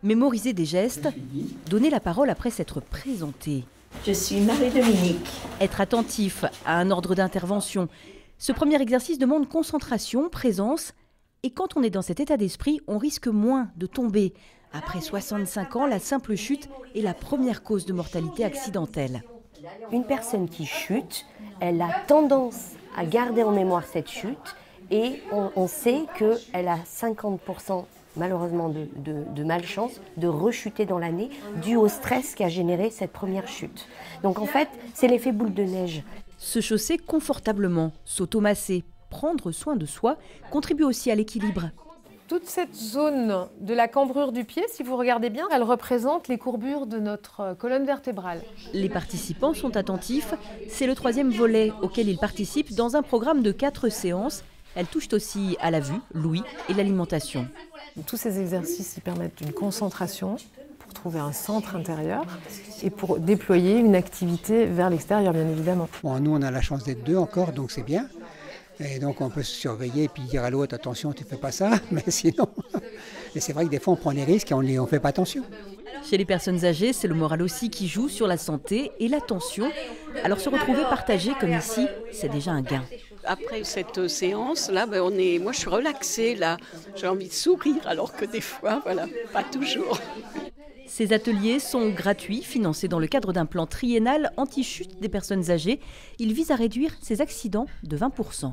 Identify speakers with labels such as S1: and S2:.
S1: Mémoriser des gestes, donner la parole après s'être présenté.
S2: Je suis Marie-Dominique.
S1: Être attentif à un ordre d'intervention. Ce premier exercice demande concentration, présence. Et quand on est dans cet état d'esprit, on risque moins de tomber. Après 65 ans, la simple chute est la première cause de mortalité accidentelle.
S3: Une personne qui chute, elle a tendance à garder en mémoire cette chute et on sait qu'elle a 50% malheureusement de malchance de rechuter dans l'année dû au stress qui a généré cette première chute. Donc en fait, c'est l'effet boule de neige.
S1: Se chausser confortablement, s'automasser, prendre soin de soi contribue aussi à l'équilibre.
S4: Toute cette zone de la cambrure du pied, si vous regardez bien, elle représente les courbures de notre colonne vertébrale.
S1: Les participants sont attentifs. C'est le 3e volet auquel ils participent dans un programme de 4 séances. Elles touchent aussi à la vue, l'ouïe et l'alimentation.
S4: Tous ces exercices ils permettent une concentration pour trouver un centre intérieur et pour déployer une activité vers l'extérieur, bien évidemment.
S5: Bon, nous, on a la chance d'être 2 encore, donc c'est bien. Et donc on peut se surveiller et puis dire à l'autre attention, tu ne fais pas ça, mais sinon. Et c'est vrai que des fois on prend des risques et on ne fait pas attention.
S1: Chez les personnes âgées, c'est le moral aussi qui joue sur la santé et l'attention. Alors se retrouver partagé comme ici, c'est déjà un gain.
S6: Après cette séance, là, moi je suis relaxée, là. J'ai envie de sourire alors que des fois, voilà, pas toujours.
S1: Ces ateliers sont gratuits, financés dans le cadre d'un plan triennal anti-chute des personnes âgées. Ils visent à réduire ces accidents de 20%.